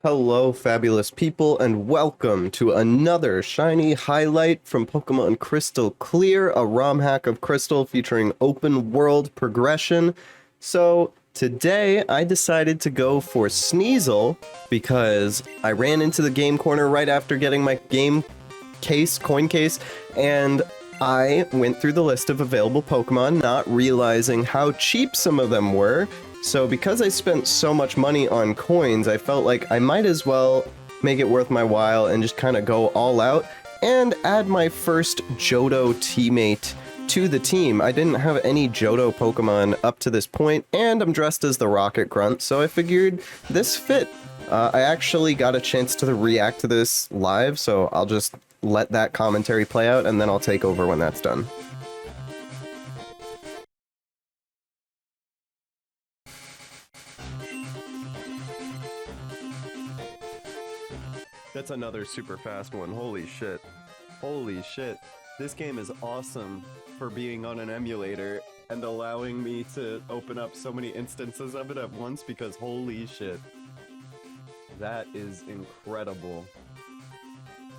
Hello, fabulous people, and welcome to another shiny highlight from Pokemon Crystal Clear, a ROM hack of Crystal featuring open world progression. So, today I decided to go for Sneasel because I ran into the game corner right after getting my coin case, and I went through the list of available Pokemon, not realizing how cheap some of them were. So because I spent so much money on coins, I felt like I might as well make it worth my while and just kind of go all out and add my first Johto teammate to the team. I didn't have any Johto Pokemon up to this point, and I'm dressed as the Rocket Grunt, so I figured this fit. I actually got a chance to react to this live, so I'll just let that commentary play out, and then I'll take over when that's done. That's another super fast one. Holy shit. Holy shit. This game is awesome for being on an emulator and allowing me to open up so many instances of it at once because holy shit. That is incredible.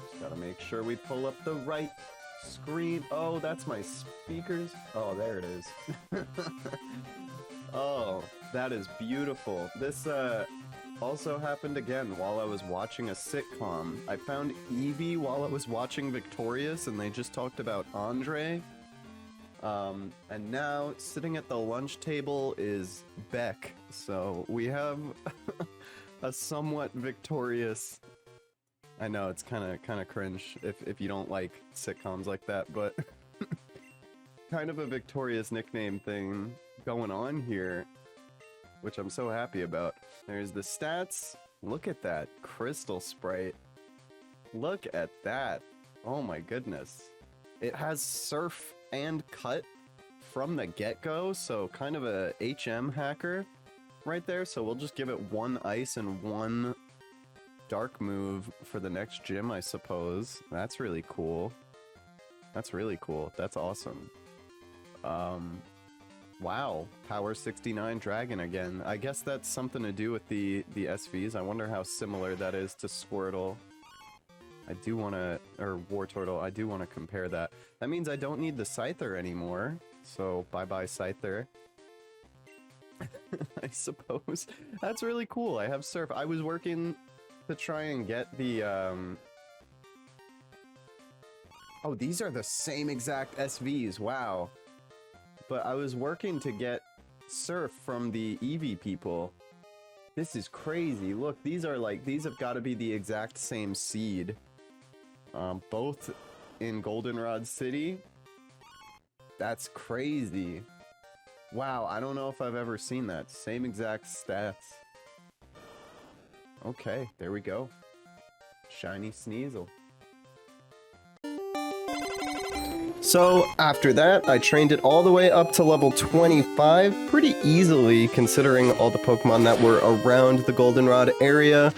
Just gotta make sure we pull up the right screen. Oh, that's my speakers. Oh, there it is. Oh, that is beautiful. This, also happened again while I was watching a sitcom. I found Eevee while I was watching Victorious, and they just talked about Andre. And now, sitting at the lunch table is Beck. So, we have a somewhat Victorious... I know, it's kinda cringe if you don't like sitcoms like that, but... kind of a Victorious nickname thing going on here, which I'm so happy about. There's the stats. Look at that Crystal Sprite. Look at that. Oh my goodness. It has Surf and Cut from the get-go, so kind of a HM hacker right there. So we'll just give it one Ice and one Dark move for the next gym, I suppose. That's really cool. That's really cool. That's awesome. Wow, Power 69 Dragon again. I guess that's something to do with the SVs. I wonder how similar that is to Squirtle. I do want to, or Wartortle, I do want to compare that. That means I don't need the Scyther anymore, so bye-bye Scyther. I suppose. That's really cool. I have Surf. I was working to try and get the, Oh, these are the same exact SVs, wow. But I was working to get Surf from the Eevee people. This is crazy. Look, these have got to be the exact same seed. Both in Goldenrod City. That's crazy. Wow, I don't know if I've ever seen that. Same exact stats. Okay, there we go. Shiny Sneasel. So, after that, I trained it all the way up to level 25, pretty easily considering all the Pokemon that were around the Goldenrod area.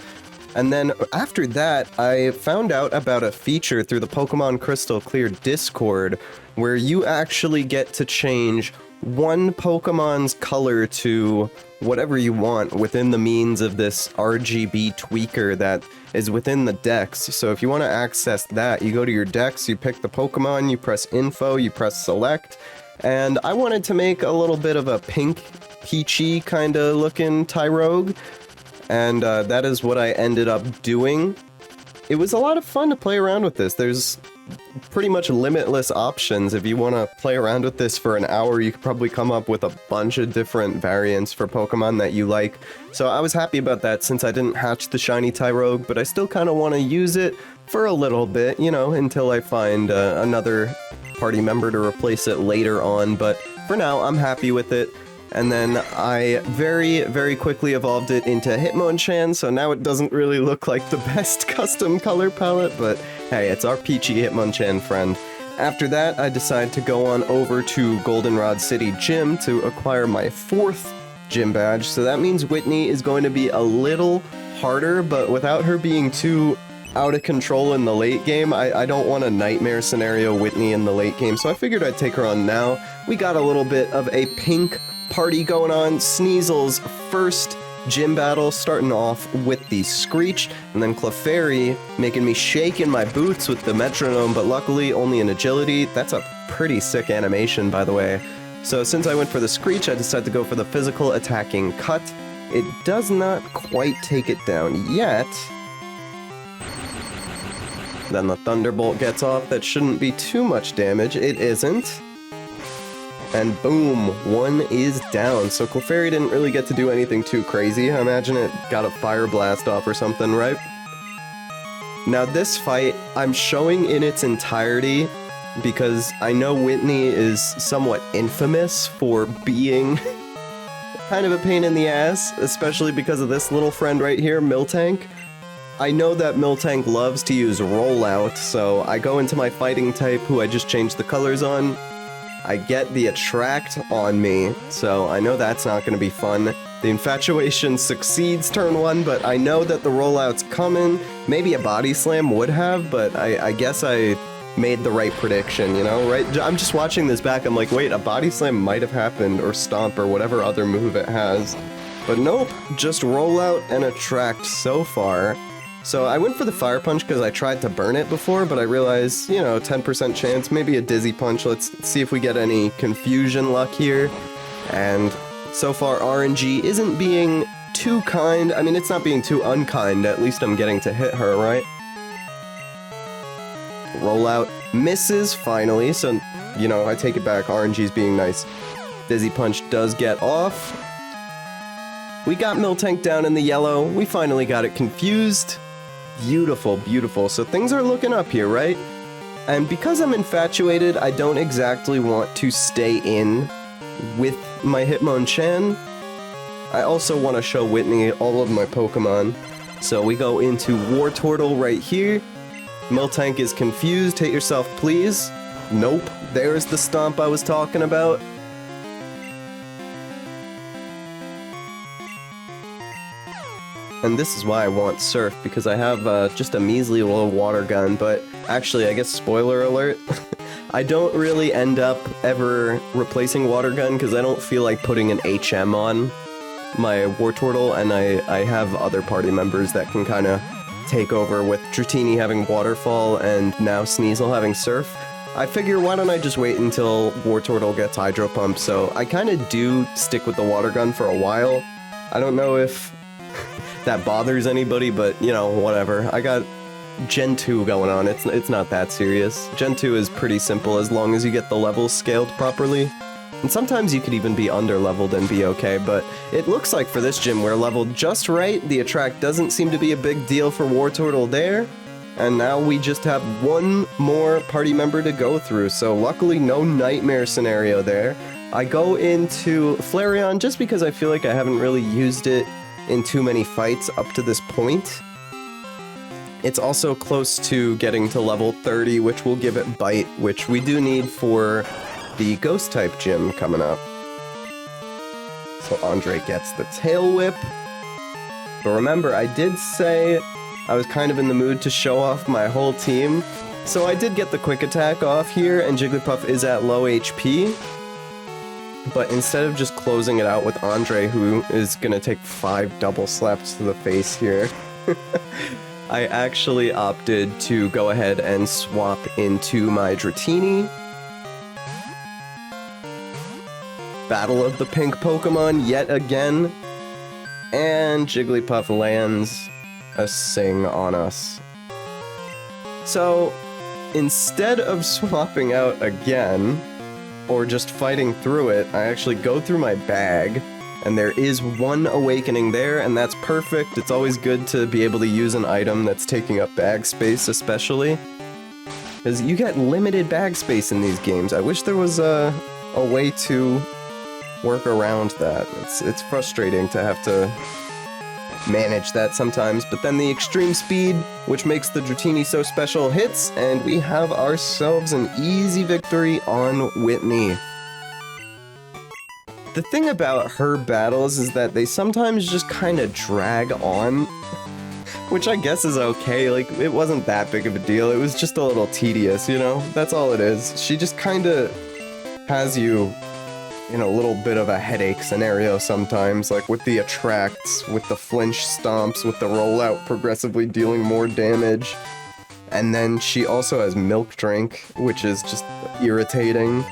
And then after that, I found out about a feature through the Pokemon Crystal Clear Discord, where you actually get to change one Pokemon's color to whatever you want within the means of this RGB tweaker that is within the Dex. So if you want to access that, you go to your Dex, you pick the Pokemon, you press Info, you press Select, and I wanted to make a little bit of a pink, peachy kind of looking Tyrogue, and that is what I ended up doing. It was a lot of fun to play around with this. There's pretty much limitless options. If you want to play around with this for an hour, you could probably come up with a bunch of different variants for Pokemon that you like. So I was happy about that since I didn't hatch the shiny Tyrogue, but I still kind of want to use it for a little bit, you know, until I find another party member to replace it later on. But for now, I'm happy with it. And then I very, very quickly evolved it into Hitmonchan, so now it doesn't really look like the best custom color palette, but hey, it's our peachy Hitmonchan friend. After that, I decided to go on over to Goldenrod City Gym to acquire my 4th gym badge, so that means Whitney is going to be a little harder, but without her being too out of control in the late game, I don't want a nightmare scenario Whitney in the late game, so I figured I'd take her on now. We got a little bit of a pink party going on. Sneasel's first gym battle, starting off with the Screech, and then Clefairy making me shake in my boots with the metronome, but luckily only in agility. That's a pretty sick animation, by the way. So since I went for the Screech, I decided to go for the physical attacking cut. It does not quite take it down yet. Then the Thunderbolt gets off. That shouldn't be too much damage. It isn't. And boom, one is down. So Clefairy didn't really get to do anything too crazy. I imagine it got a Fire Blast off or something, right? Now this fight, I'm showing in its entirety because I know Whitney is somewhat infamous for being kind of a pain in the ass, especially because of this little friend right here, Miltank. I know that Miltank loves to use Rollout, so I go into my fighting type, who I just changed the colors on. I get the Attract on me, so I know that's not going to be fun. The Infatuation succeeds turn 1, but I know that the Rollout's coming. Maybe a Body Slam would have, but I guess I made the right prediction, you know, right? I'm just watching this back, I'm like, wait, a Body Slam might have happened, or Stomp, or whatever other move it has. But nope, just Rollout and Attract so far. So I went for the Fire Punch because I tried to burn it before, but I realized, you know, 10% chance, maybe a Dizzy Punch. Let's see if we get any confusion luck here. And so far, RNG isn't being too kind. I mean, it's not being too unkind. At least I'm getting to hit her, right? Rollout misses, finally. So, you know, I take it back. RNG's being nice. Dizzy Punch does get off. We got Miltank down in the yellow. We finally got it confused. Beautiful, beautiful. So things are looking up here, right? And because I'm infatuated, I don't exactly want to stay in with my Hitmonchan. I also want to show Whitney all of my Pokemon. So we go into Wartortle right here. Miltank is confused. Hit yourself, please. Nope. There's the Stomp I was talking about. And this is why I want Surf, because I have just a measly little water gun, but actually, I guess spoiler alert, I don't really end up ever replacing water gun because I don't feel like putting an HM on my Wartortle, and I have other party members that can kind of take over with Dratini having Waterfall and now Sneasel having Surf. I figure why don't I just wait until Wartortle gets Hydro Pump, so I kind of do stick with the water gun for a while. I don't know if that bothers anybody, but, you know, whatever. I got Gen 2 going on. It's not that serious. Gen 2 is pretty simple as long as you get the levels scaled properly. And sometimes you could even be under-leveled and be okay, but it looks like for this gym we're leveled just right. The Attract doesn't seem to be a big deal for Wartortle there. And now we just have one more party member to go through, so luckily no nightmare scenario there. I go into Flareon just because I feel like I haven't really used it in too many fights up to this point. It's also close to getting to level 30, which will give it Bite, which we do need for the Ghost-type gym coming up. So Andre gets the Tail Whip. But remember, I did say I was kind of in the mood to show off my whole team. So I did get the Quick Attack off here, and Jigglypuff is at low HP. But instead of just closing it out with Andre, who is gonna take 5 double slaps to the face here, I actually opted to go ahead and swap into my Dratini. Battle of the Pink Pokemon yet again. And Jigglypuff lands a Sing on us. So, instead of swapping out again, or just fighting through it, I actually go through my bag, and there is one awakening there, and that's perfect. It's always good to be able to use an item that's taking up bag space, especially, because you get limited bag space in these games. I wish there was a way to work around that. It's frustrating to have to manage that sometimes, but then the extreme speed, which makes the Dratini so special, hits, and we have ourselves an easy victory on Whitney. The thing about her battles is that they sometimes just kind of drag on, which I guess is okay. Like, it wasn't that big of a deal. It was just a little tedious, you know? That's all it is. She just kind of has you in a little bit of a headache scenario sometimes, like with the attracts, with the flinch stomps, with the rollout progressively dealing more damage. And then she also has Milk Drink, which is just irritating.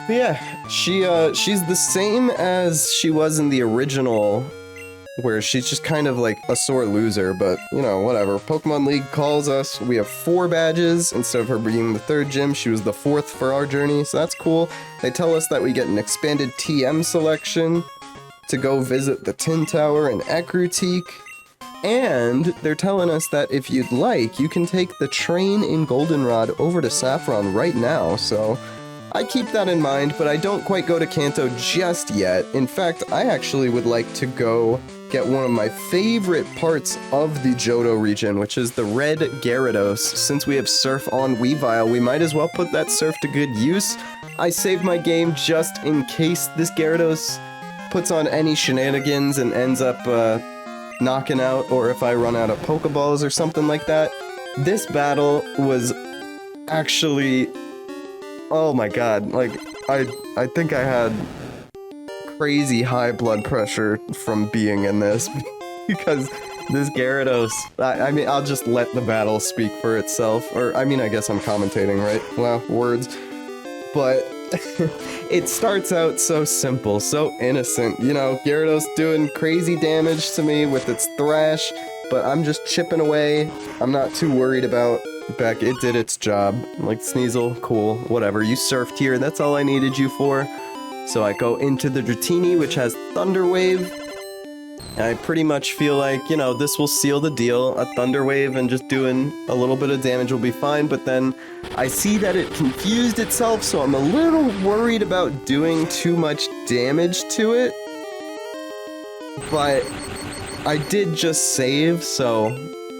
But yeah, she's the same as she was in the original, where she's just kind of like a sore loser, but, you know, whatever. Pokemon League calls us. We have 4 badges. Instead of her being the 3rd gym, she was the 4th for our journey, so that's cool. They tell us that we get an expanded TM selection to go visit the Tin Tower and Ekrutique. And they're telling us that if you'd like, you can take the train in Goldenrod over to Saffron right now, so I keep that in mind, but I don't quite go to Kanto just yet. In fact, I actually would like to go get one of my favorite parts of the Johto region, which is the red Gyarados. Since we have Surf on Weavile, we might as well put that Surf to good use. I saved my game just in case this Gyarados puts on any shenanigans and ends up, knocking out, or if I run out of Pokeballs or something like that. This battle was actually, oh my god, like, I think I had crazy high blood pressure from being in this, because this Gyarados, I mean, I'll just let the battle speak for itself, or, I mean, I guess I'm commentating, right? Well, words. But it starts out so simple, so innocent, you know, Gyarados doing crazy damage to me with its Thrash, but I'm just chipping away. I'm not too worried about Beck. It did its job. Like, Sneasel, cool, whatever. You surfed here, that's all I needed you for. So I go into the Dratini, which has Thunder Wave, and I pretty much feel like, you know, this will seal the deal. A Thunder Wave and just doing a little bit of damage will be fine, but then I see that it confused itself, so I'm a little worried about doing too much damage to it. But I did just save, so,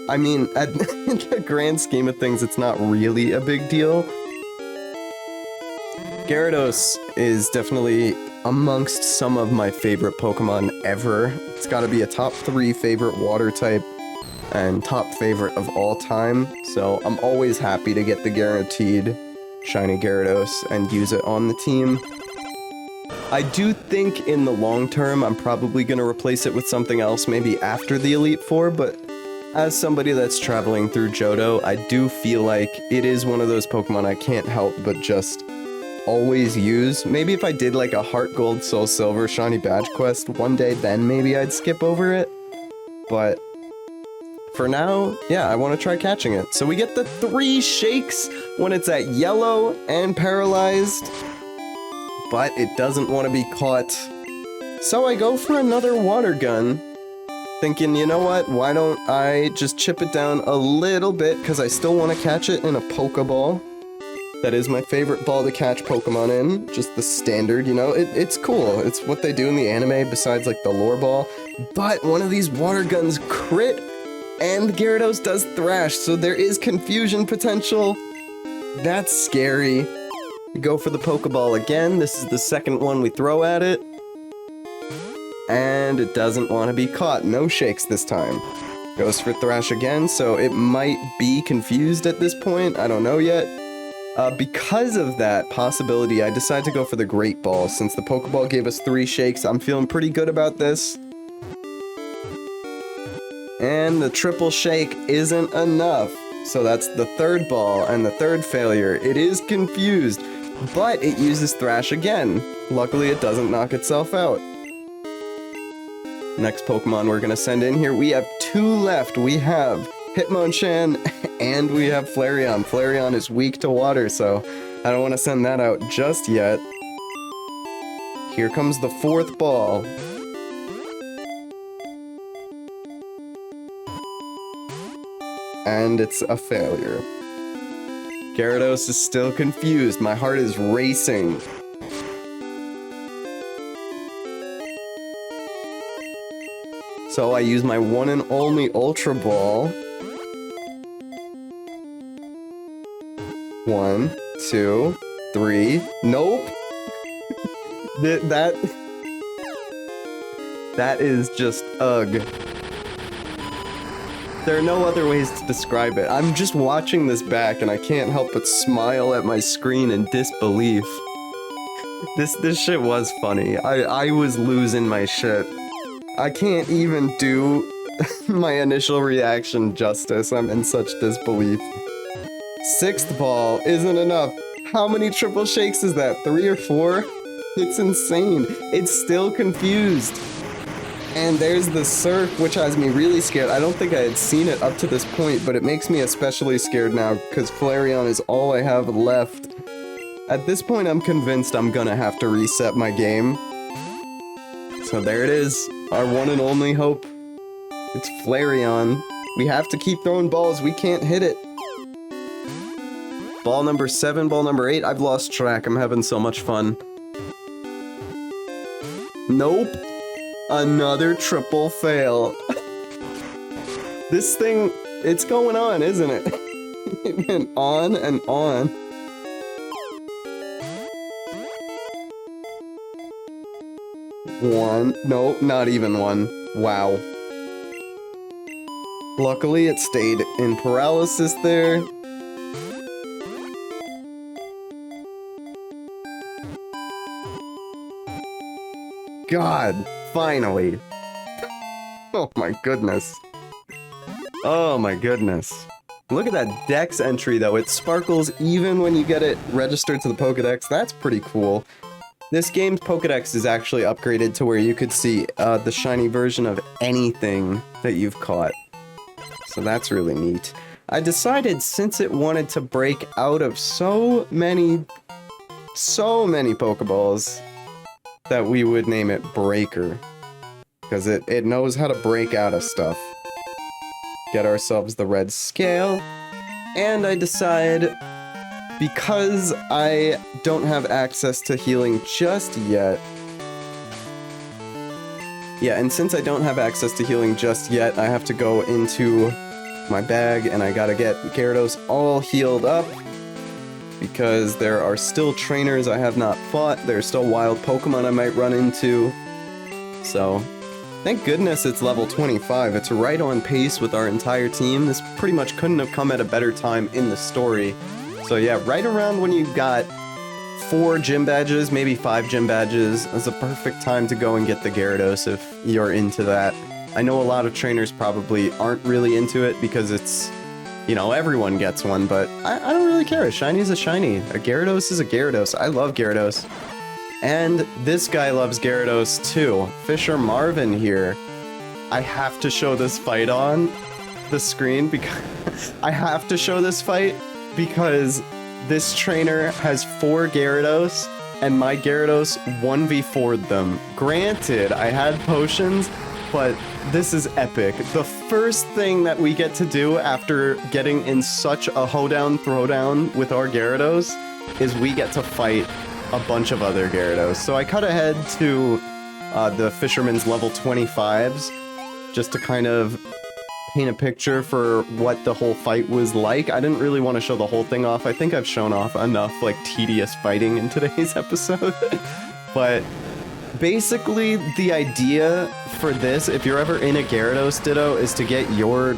I mean, in the grand scheme of things, it's not really a big deal. Gyarados is definitely amongst some of my favorite Pokemon ever. It's gotta be a top 3 favorite water type and top favorite of all time, so I'm always happy to get the guaranteed shiny Gyarados and use it on the team. I do think in the long term I'm probably gonna replace it with something else maybe after the Elite Four, but as somebody that's traveling through Johto, I do feel like it is one of those Pokemon I can't help but just always use. Maybe if I did like a Heart Gold, Soul Silver, Shiny Badge quest one day, then maybe I'd skip over it. But for now, yeah, I want to try catching it. So we get the 3 shakes when it's at yellow and paralyzed, but it doesn't want to be caught. So I go for another water gun, thinking, you know what, why don't I just chip it down a little bit, because I still want to catch it in a Pokeball. That is my favorite ball to catch Pokemon in, just the standard, you know, it's cool. It's what they do in the anime besides like the lore ball. But one of these water guns crit, and Gyarados does Thrash, so there is confusion potential. That's scary. We go for the Pokeball again. This is the second one we throw at it. And it doesn't want to be caught. No shakes this time. Goes for Thrash again, so it might be confused at this point. I don't know yet. Because of that possibility, I decided to go for the Great Ball. Since the Pokeball gave us 3 shakes, I'm feeling pretty good about this. And the triple shake isn't enough. So that's the 3rd ball and the 3rd failure. It is confused, but it uses Thrash again. Luckily, it doesn't knock itself out. Next Pokemon we're gonna send in here, we have 2 left. We have Hitmonchan and we have Flareon. Flareon is weak to water, so I don't want to send that out just yet. Here comes the 4th ball. And it's a failure. Gyarados is still confused. My heart is racing. So I use my one and only Ultra Ball. 1, 2, 3. Nope. That is just ugh. There are no other ways to describe it. I'm just watching this back and I can't help but smile at my screen in disbelief. This shit was funny. I was losing my shit. I can't even do my initial reaction justice. I'm in such disbelief. 6th ball isn't enough. How many triple shakes is that? 3 or 4? It's insane. It's still confused. And there's the surf, which has me really scared. I don't think I had seen it up to this point, but it makes me especially scared now because Flareon is all I have left. At this point, I'm convinced I'm gonna have to reset my game. So there it is, our one and only hope. It's Flareon. We have to keep throwing balls, we can't hit it. Ball number 7, ball number 8, I've lost track, I'm having so much fun. Nope. Another triple fail. This thing, it's going on, isn't it? It went on and on. One. Nope, not even one. Wow. Luckily, it stayed in paralysis there. God, finally. Oh my goodness. Oh my goodness. Look at that Dex entry though. It sparkles even when you get it registered to the Pokedex. That's pretty cool. This game's Pokedex is actually upgraded to where you could see the shiny version of anything that you've caught. So that's really neat. I decided since it wanted to break out of so many Pokeballs that we would name it Breaker. Because it knows how to break out of stuff. Get ourselves the red scale. And I decide, because I don't have access to healing just yet. Yeah, and since I don't have access to healing just yet, I have to go into my bag and I gotta get Gyarados all healed up. Because there are still trainers I have not fought, there are still wild Pokemon I might run into. So, thank goodness it's level 25, it's right on pace with our entire team. This pretty much couldn't have come at a better time in the story. So yeah, right around when you've got 4 gym badges, maybe 5 gym badges, is a perfect time to go and get the Gyarados if you're into that. I know a lot of trainers probably aren't really into it because it's, you know, everyone gets one, but I don't really care. A shiny is a shiny. A Gyarados is a Gyarados. I love Gyarados. And this guy loves Gyarados too. Fisher Marvin here. I have to show this fight on the screen because I have to show this fight because this trainer has 4 Gyarados and my Gyarados 1v4'd them. Granted, I had potions, but this is epic. The first thing that we get to do after getting in such a hoedown throwdown with our Gyarados is we get to fight a bunch of other Gyarados. So I cut ahead to the Fisherman's level 25s just to kind of paint a picture for what the whole fight was like. I didn't really want to show the whole thing off. I think I've shown off enough like tedious fighting in today's episode. But basically the idea for this, if you're ever in a Gyarados Ditto, is to get your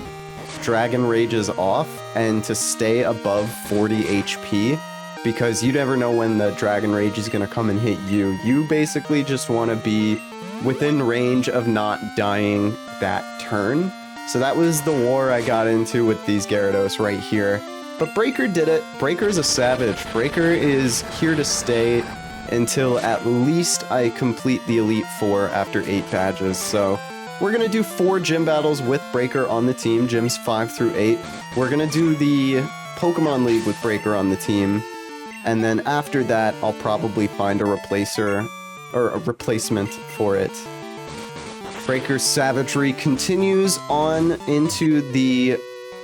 Dragon Rages off and to stay above 40 HP. Because you never know when the Dragon Rage is going to come and hit you. You basically just want to be within range of not dying that turn. So that was the war I got into with these Gyarados right here. But Breaker did it. Breaker's a savage. Breaker is here to stay until at least I complete the Elite Four after 8 badges. So we're going to do 4 gym battles with Breaker on the team, gyms 5 through 8. We're going to do the Pokemon League with Breaker on the team. And then after that, I'll probably find a replacer, or a replacement for it. Breaker's savagery continues on into the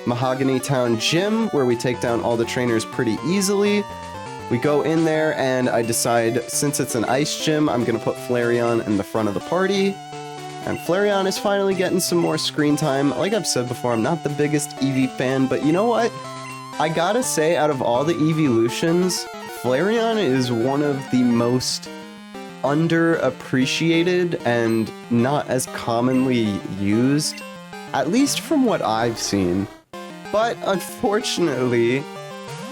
Mahogany Town Gym, where we take down all the trainers pretty easily. We go in there, and I decide, since it's an ice gym, I'm going to put Flareon in the front of the party. And Flareon is finally getting some more screen time. Like I've said before, I'm not the biggest Eevee fan, but you know what? I gotta say, out of all the Eeveelutions, Flareon is one of the most underappreciated and not as commonly used at least from what I've seen. But unfortunately,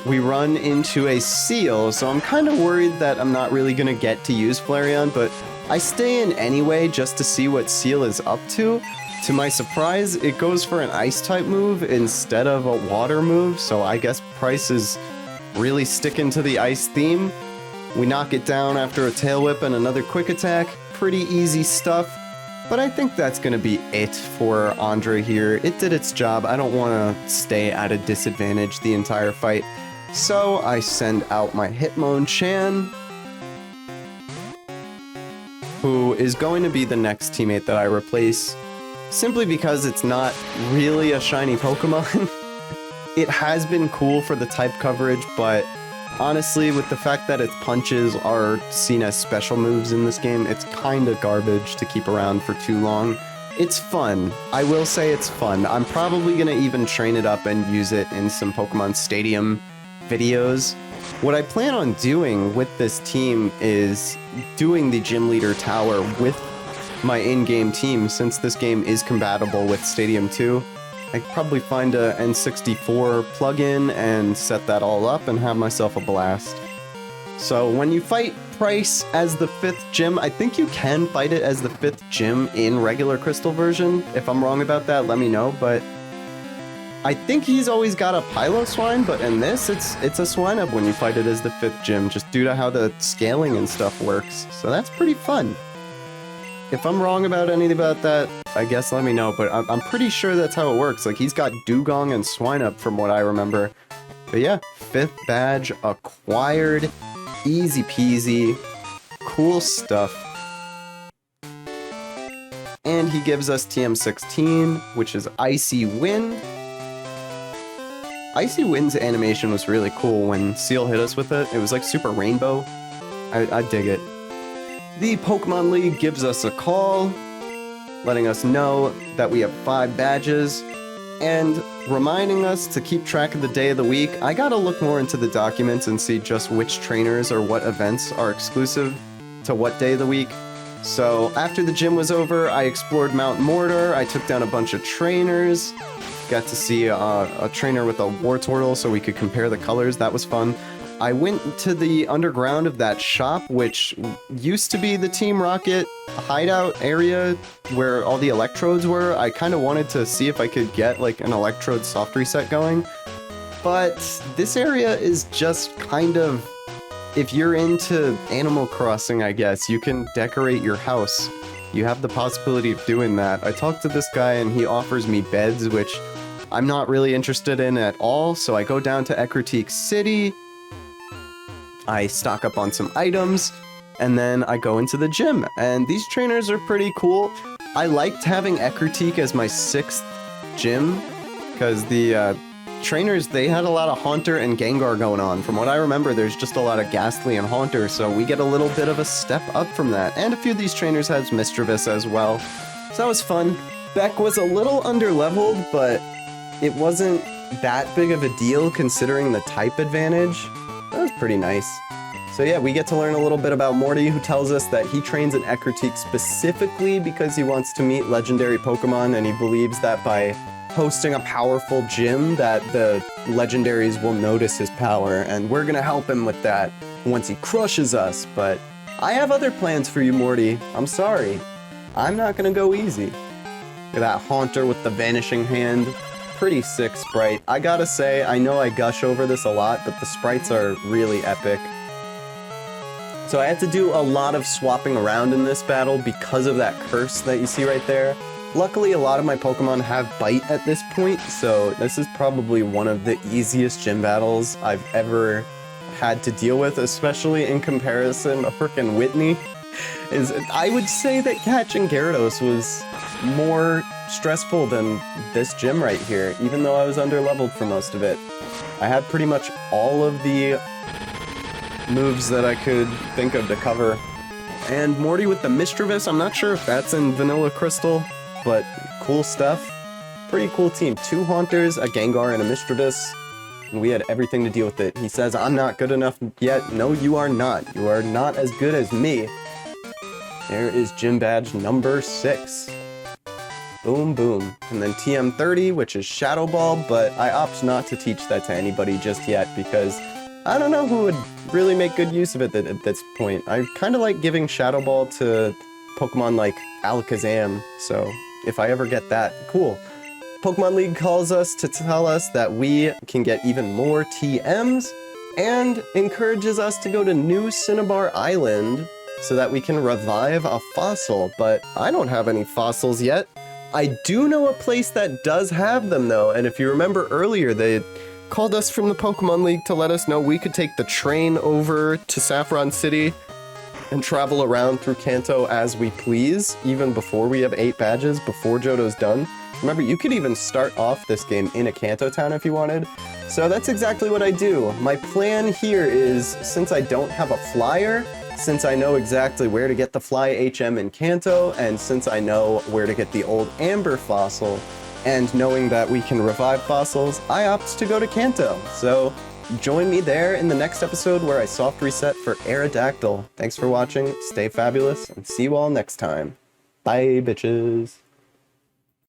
we run into a Seal, so I'm kind of worried that I'm not really going to get to use Flareon, but I stay in anyway just to see what Seal is up to. To my surprise, it goes for an Ice-type move instead of a Water move, so I guess Price is really sticking to the Ice theme. We knock it down after a Tail Whip and another Quick Attack. Pretty easy stuff. But I think that's going to be it for Andre here. It did its job. I don't want to stay at a disadvantage the entire fight. So I send out my Hitmonchan, who is going to be the next teammate that I replace, simply because it's not really a shiny Pokemon. It has been cool for the type coverage, but honestly, with the fact that its punches are seen as special moves in this game, it's kinda garbage to keep around for too long. It's fun. I will say it's fun. I'm probably gonna even train it up and use it in some Pokemon Stadium videos. What I plan on doing with this team is doing the Gym Leader Tower with my in-game team, since this game is compatible with Stadium 2. I could probably find a N64 plugin and set that all up and have myself a blast. So when you fight Price as the 5th gym, I think you can fight it as the 5th gym in regular Crystal version. If I'm wrong about that, let me know, but I think he's always got a Piloswine, but in this, it's a Swinub when you fight it as the 5th gym, just due to how the scaling and stuff works. So that's pretty fun. If I'm wrong about anything about that, I guess let me know, but I'm pretty sure that's how it works. Like, he's got Dugong and Swinub from what I remember. But yeah, 5th badge acquired. Easy peasy. Cool stuff. And he gives us TM16, which is Icy Wind. Icy Wind's animation was really cool when Seal hit us with it. It was like super rainbow. I dig it. The Pokemon League gives us a call, letting us know that we have 5 badges, and reminding us to keep track of the day of the week. I gotta look more into the documents and see just which trainers or what events are exclusive to what day of the week. So after the gym was over, I explored Mount Mortar, I took down a bunch of trainers, got to see a trainer with a Wartortle so we could compare the colors. That was fun. I went to the underground of that shop, which used to be the Team Rocket hideout area where all the electrodes were. I kind of wanted to see if I could get like an electrode soft reset going. But this area is just kind of, if you're into Animal Crossing, I guess, you can decorate your house. You have the possibility of doing that. I talked to this guy and he offers me beds, which I'm not really interested in at all. So I go down to Ecruteak City. I stock up on some items, and then I go into the gym, and these trainers are pretty cool. I liked having Ecruteak as my 6th gym, because the trainers, they had a lot of Haunter and Gengar going on. From what I remember, there's just a lot of Ghastly and Haunter, so we get a little bit of a step up from that. And a few of these trainers has Mischievous as well, so that was fun. Beck was a little underleveled, but it wasn't that big of a deal considering the type advantage. That was pretty nice. So yeah, we get to learn a little bit about Morty, who tells us that he trains in Ecruteak specifically because he wants to meet legendary Pokemon, and he believes that by hosting a powerful gym that the legendaries will notice his power, and we're gonna help him with that once he crushes us. But I have other plans for you, Morty. I'm sorry. I'm not gonna go easy. Look at that Haunter with the Vanishing Hand. Pretty sick sprite. I gotta say, I know I gush over this a lot, but the sprites are really epic. So I had to do a lot of swapping around in this battle because of that curse that you see right there. Luckily, a lot of my Pokemon have Bite at this point, so this is probably one of the easiest gym battles I've ever had to deal with, especially in comparison to frickin' Whitney. I would say that catching Gyarados was more stressful than this gym right here, even though I was underleveled for most of it. I had pretty much all of the moves that I could think of to cover. And Morty with the Mischievous, I'm not sure if that's in Vanilla Crystal, but cool stuff. Pretty cool team. 2 Haunters, a Gengar, and a Mischievous. And we had everything to deal with it. He says, I'm not good enough yet. No, you are not. You are not as good as me. There is gym badge number 6. Boom, boom. And then TM30, which is Shadow Ball, but I opt not to teach that to anybody just yet because I don't know who would really make good use of it at this point. I kind of like giving Shadow Ball to Pokemon like Alakazam, so if I ever get that, cool. Pokemon League calls us to tell us that we can get even more TMs and encourages us to go to New Cinnabar Island so that we can revive a fossil, but I don't have any fossils yet. I do know a place that does have them though, and if you remember earlier, they called us from the Pokemon League to let us know we could take the train over to Saffron City and travel around through Kanto as we please, even before we have 8 badges, before Johto's done. Remember, you could even start off this game in a Kanto town if you wanted. So that's exactly what I do. My plan here is, since I don't have a flyer, since I know exactly where to get the Fly HM in Kanto, and since I know where to get the old Amber fossil, and knowing that we can revive fossils, I opt to go to Kanto. So join me there in the next episode where I soft reset for Aerodactyl. Thanks for watching, stay fabulous, and see you all next time. Bye, bitches.